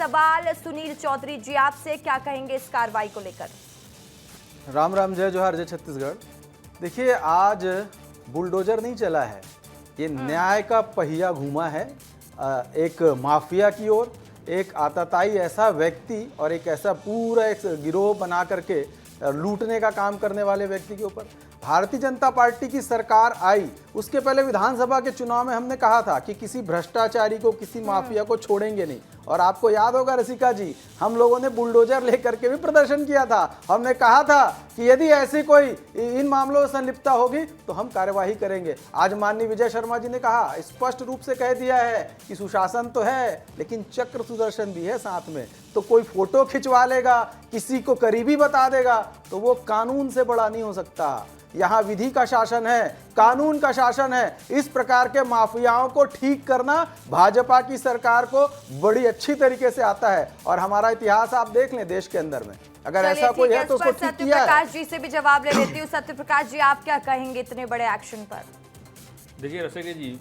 सवाल सुनील चौधरी जी आपसे, क्या कहेंगे इस कार्रवाई को लेकर? राम राम, जय जोहार, जय छत्तीसगढ़। देखिए, आज बुलडोजर नहीं चला है, ये न्याय का पहिया घूमा है एक माफिया की ओर, एक आतताई ऐसा व्यक्ति और एक ऐसा पूरा एक गिरोह बना करके लूटने का काम करने वाले व्यक्ति के ऊपर। भारतीय जनता पार्टी की सरकार आई, उसके पहले विधानसभा के चुनाव में हमने कहा था कि किसी भ्रष्टाचारी को, किसी माफिया को छोड़ेंगे नहीं। और आपको याद होगा रसिका जी, हम लोगों ने बुलडोजर लेकर के भी प्रदर्शन किया था। हमने कहा था कि यदि ऐसी कोई इन मामलों में संलिप्तता होगी तो हम कार्यवाही करेंगे। आज माननीय विजय शर्मा जी ने कहा, स्पष्ट रूप से कह दिया है कि सुशासन तो है लेकिन चक्र सुदर्शन भी है साथ में। तो कोई फोटो खिंचवा लेगा, किसी को करीबी बता देगा, तो वो कानून से बड़ा नहीं हो सकता। यहाँ विधि का शासन है, कानून का शासन है। इस प्रकार के माफियाओं को ठीक करना भाजपा की सरकार को बड़ी अच्छी तरीके से आता है। और हमारा इतिहास आप देख लें देश के अंदर में, अगर ऐसा कोई है तो उसको ठीक किया है। सत्यप्रकाश जी से भी जवाब ले लेती हूँ। सत्यप्रकाश जी, आप क्या कहेंगे इतने बड़े एक्शन पर? देखिए रसिका जी,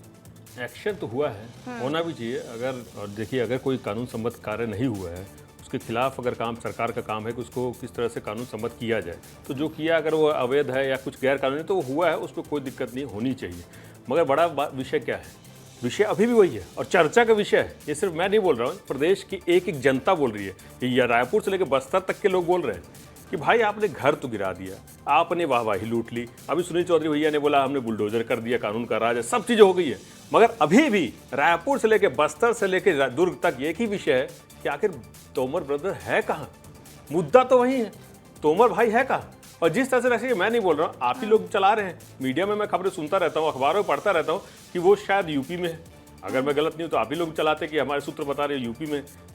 एक्शन तो हुआ है, होना भी चाहिए। अगर और देखिए, अगर कोई कानून सम्मत कार्य नहीं हुआ है, उसके खिलाफ अगर काम सरकार का काम है कि उसको किस तरह से कानून सम्मत किया जाए, तो जो किया अगर वो अवैध है या कुछ गैर कानूनी तो वो हुआ है, उस पर कोई दिक्कत नहीं होनी चाहिए। मगर बड़ा विषय क्या है? विषय अभी भी वही है और चर्चा का विषय है। ये सिर्फ मैं नहीं बोल रहा हूँ, प्रदेश की एक जनता बोल रही है। या रायपुर से लेकर बस्तर तक के लोग बोल रहे हैं कि भाई आपने घर तो गिरा दिया, आपने वाहवाही लूट ली। अभी सुनील चौधरी भैया ने बोला हमने बुलडोजर कर दिया, कानून का राज है, सब चीज़ें हो गई है। मगर अभी भी रायपुर से लेकर बस्तर से लेकर दुर्ग तक एक ही विषय है कि आखिर तोमर ब्रदर है कहाँ? मुद्दा तो वही है, तोमर भाई है कहाँ? और जिस तरह से वैसे मैं नहीं बोल रहा हूँ, आप ही लोग चला रहे हैं मीडिया में, मैं खबरें सुनता रहता हूँ, अखबारों में पढ़ता रहता हूँ कि वो शायद यूपी में है। अगर मैं गलत नहीं हूँ तो आप ही लोग चलाते कि हमारे सूत्र बता रहे हैं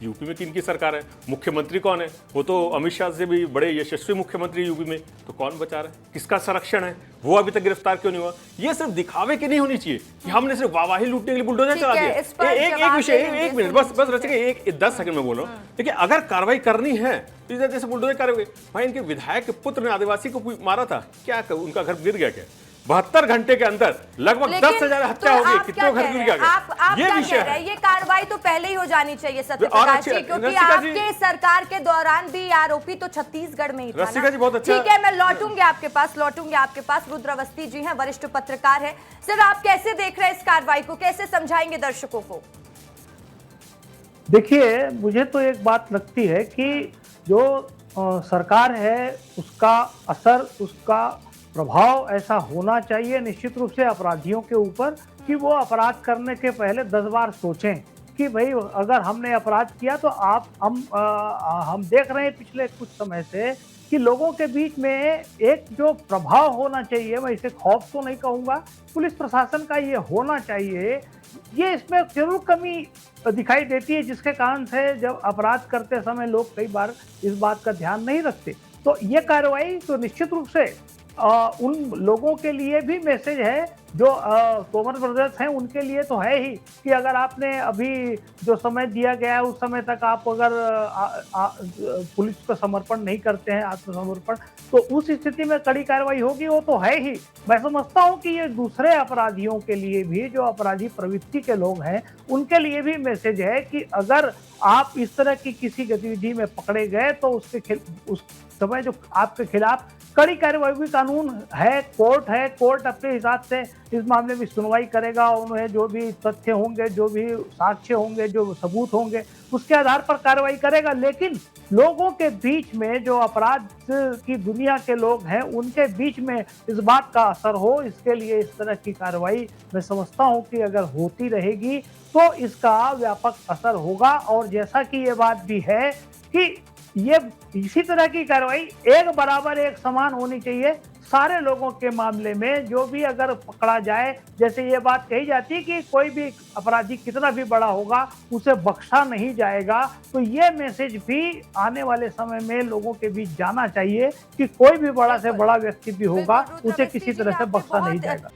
यूपी में किन की सरकार है, मुख्यमंत्री कौन है? वो तो अमित शाह से भी बड़े यशस्वी मुख्यमंत्री यूपी में। तो कौन बचा रहा है? किसका संरक्षण है? वो अभी तक गिरफ्तार क्यों नहीं हुआ? ये सिर्फ दिखावे की नहीं होनी चाहिए कि हमने सिर्फ वाहवाही लूटने के लिए बुलडोजर चला दिया। एक विषय, एक मिनट बस रचिका, एक 10 सेकंड में बोल रहा हूँ। देखिए, अगर कार्रवाई करनी है तो जैसे बुलडोजर कार्रवाई, भाई इनके विधायक के पुत्र ने आदिवासी को मारा था, क्या उनका घर गिर गया क्या? 72 घंटे के अंदर लगभग 10,000 हत्या हो गई, कितनों घर गिर गया? आप ये विषय है। ये कार्रवाई तो पहले ही हो जानी चाहिए सत्यप्रकाश जी, क्योंकि आपके सरकार के दौरान भी आरोपी तो छत्तीसगढ़ में ही था ना। जी बहुत अच्छा। ठीक है, मैं लौटूंगी आपके पास। रुद्र अवस्थी जी हैं, वरिष्ठ पत्रकार है। सर, आप कैसे देख रहे हैं इस कार्रवाई को, कैसे समझाएंगे दर्शकों को? देखिए, मुझे तो एक बात लगती है कि जो सरकार है उसका असर, उसका प्रभाव ऐसा होना चाहिए निश्चित रूप से अपराधियों के ऊपर कि वो अपराध करने के पहले 10 बार सोचें कि भाई अगर हमने अपराध किया तो हम देख रहे हैं पिछले कुछ समय से कि लोगों के बीच में एक जो प्रभाव होना चाहिए, मैं इसे खौफ तो नहीं कहूँगा, पुलिस प्रशासन का ये होना चाहिए, ये इसमें जरूर कमी दिखाई देती है, जिसके कारण से जब अपराध करते समय लोग कई बार इस बात का ध्यान नहीं रखते। तो ये कार्रवाई तो निश्चित रूप से उन लोगों के लिए भी मैसेज है जो तोमर ब्रदर्स हैं, उनके लिए तो है ही कि अगर आपने अभी जो समय दिया गया है उस समय तक आप अगर पुलिस को समर्पण नहीं करते हैं, आत्मसमर्पण, तो उस स्थिति में कड़ी कार्रवाई होगी, वो तो है ही। मैं समझता हूं कि ये दूसरे अपराधियों के लिए भी, जो अपराधी प्रवृत्ति के लोग हैं, उनके लिए भी मैसेज है कि अगर आप इस तरह की किसी गतिविधि में पकड़े गए तो उस समय जो आपके खिलाफ कड़ी कार्रवाई भी, कानून है, कोर्ट अपने हिसाब से इस मामले में सुनवाई करेगा। उन्हें जो भी तथ्य होंगे, जो भी साक्ष्य होंगे, जो सबूत होंगे, उसके आधार पर कार्रवाई करेगा। लेकिन लोगों के बीच में, जो अपराध की दुनिया के लोग हैं, उनके बीच में इस बात का असर हो, इसके लिए इस तरह की कार्रवाई मैं समझता हूं कि अगर होती रहेगी तो इसका व्यापक असर होगा। और जैसा कि ये बात भी है कि ये इसी तरह की कार्रवाई एक बराबर, एक समान होनी चाहिए सारे लोगों के मामले में। जो भी अगर पकड़ा जाए, जैसे ये बात कही जाती है कि कोई भी अपराधी कितना भी बड़ा होगा उसे बख्शा नहीं जाएगा, तो ये मैसेज भी आने वाले समय में लोगों के बीच जाना चाहिए कि कोई भी बड़ा से बड़ा व्यक्ति भी होगा उसे किसी तरह से बख्शा नहीं जाएगा।